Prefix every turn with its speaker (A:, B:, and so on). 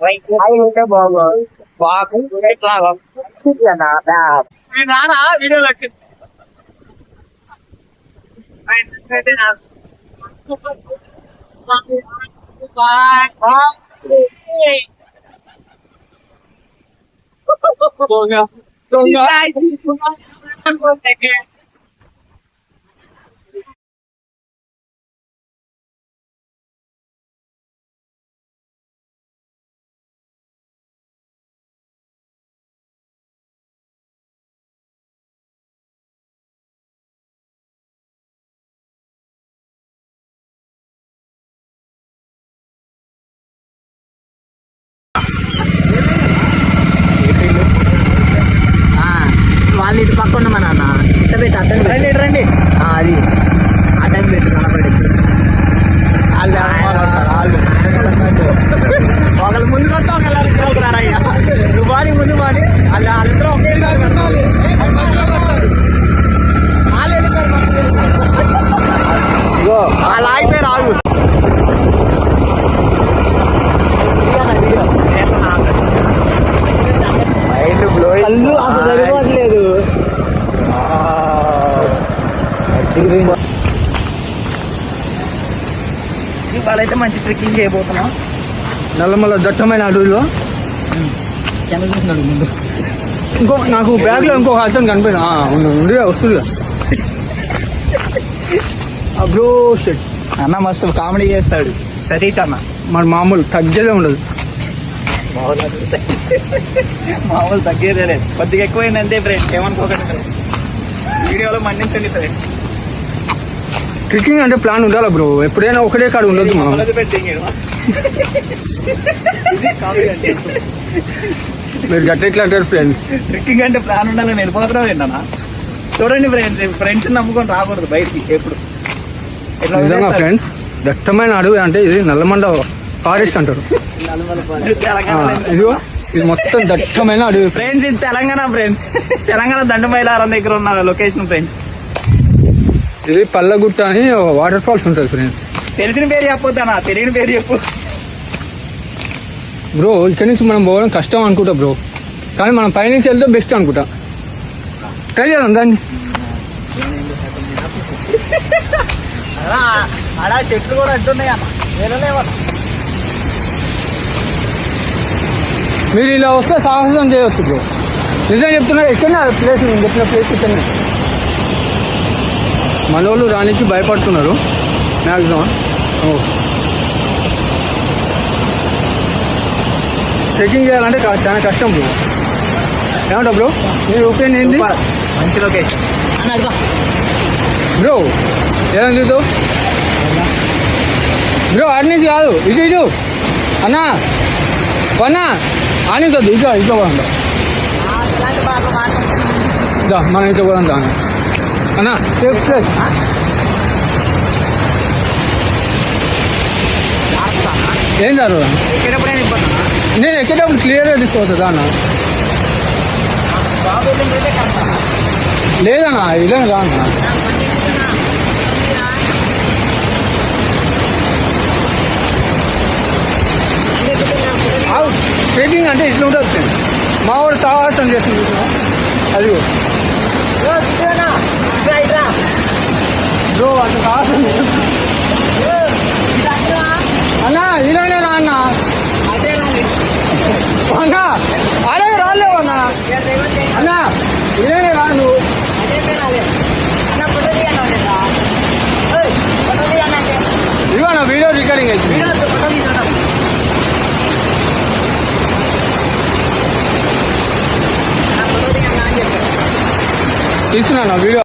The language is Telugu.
A: అయితే నానా వీడియో
B: వాళ్ళు ఇటు పక్క ఉన్నా నాన్న ఇట్ట పెట్టి అడ్డం రండి అది అడ్డం పెట్టి కనపడి ఒకళ్ళు ముందు వస్తే ఒకళ్ళు రారయ్యా నువ్వు వాడి ముందు వాడి వాళ్ళిద్దరూ ఒకే వాళ్ళు ఆగిపోయి రాదు కళ్ళు అసలు సరిపోవట్లేదు. ఇవాళైతే మంచి ట్రెక్కింగ్ చేయబోతున్నాం
C: నల్లమల్ల దట్టమైన అడవిలో.
B: కింద చూసినాడు ముందు
C: నాకు బ్యాగ్ లో ఇంకొక అర్థం కనిపోయింది వస్తుంది బ్రో షెట్
B: అన్న మస్తు కామెడీ చేస్తాడు సతీష్ అన్న.
C: మన మామూలు తగ్గేదే ఉండదు.
B: మామూలు తగ్గేదే లేదు, కొద్దిగా ఎక్కువైంది అంతే ఫ్రెండ్స్, ఏమనుకోకండి. వీడియోలో మన్నించండి ఫ్రెండ్స్.
C: ట్రెక్కింగ్ అంటే ప్లాన్ ఉండాలి బ్రో, ఎప్పుడైనా ఒకటే కాడ ఉండదు. మీరు గట్టిట్లా అంటారు ఫ్రెండ్స్.
B: ట్రెక్కింగ్ అంటే ప్లాన్ ఉండాలని వెళ్ళిపోతున్నావు ఏంటన్నా. చూడండి ఫ్రెండ్స్, ఫ్రెండ్స్ నమ్ముకొని రాకూడదు బయటికి ఎప్పుడు.
C: నిజంగా ఫ్రెండ్స్, దట్టమైన అడవి అంటే ఇది నల్లమండ ఫారెస్ట్ అంటారు. ఇదిగో ఇది మొత్తం దట్టమైన అడవి
B: ఫ్రెండ్స్. ఇది తెలంగాణ ఫ్రెండ్స్, తెలంగాణ దండమైలారం దగ్గర ఉన్న లొకేషన్ ఫ్రెండ్స్.
C: ఇది పల్లగుట్ట అని వాటర్ ఫాల్స్ ఉంటుంది ఫ్రెండ్స్.
B: తెలిసిన పేరు చెప్పొద్దనా, తెలియని పేరు చెప్పు
C: బ్రో. ఇక్కడి నుంచి మనం పోవడం కష్టం అనుకుంటా బ్రో, కానీ మనం పైనుంచి వెళ్తే బెస్ట్ అనుకుంటా. ట్రై చేద్దాం దాన్ని.
B: అలా చెట్లు కూడా అడ్డున్నాయి అన్న, వెళ్ళలేవన్నా.
C: మీరు ఇలా వస్తే సాహసం చేయవచ్చు బ్రో. నిజం చెప్తున్నా, ఎక్కడనే ప్లేస్ నేను చెప్పిన ప్లేస్ ఇక్కడనే. మన వాళ్ళు రానికి భయపడుతున్నారు మ్యాక్సిమం. ట్రెక్కింగ్ చేయాలంటే చాలా కష్టం బ్రో. ఏమంటా బ్రో, మీరు ఒపీనియన్ ఏంది?
B: మంచి లొకేషన్
C: బ్రో. ఏమని చూద్దావు బ్రో? ఆడి నుంచి కాదు, ఇటు ఇటు అన్నా అన్నా ఆనించద్దు. ఇట్లా ఇట్లా పోదాం, మనం ఇట్లా పోదాం దా అన్నా. Safe place. ఏం జరుగుదా? నేను ఎక్కేటప్పుడు క్లియర్గా తీసుకోవద్దా అన్న? లేదన్నా, ఇలా రాన్నా. ట్రెక్కింగ్ అంటే ఇట్లా ఉంటుంది. మా వాడు సాహసం చేస్తుంది అది బ్రో. అంత సాహసం అన్నా, ఇలానే రా అన్న. అన్నా అదే రాలేవు అన్నా. అన్నా ఇలానే రా నువ్వు. ఇదిగో నా వీడియో రికార్డింగ్ అయితే తీసుకున్నా వీడియో.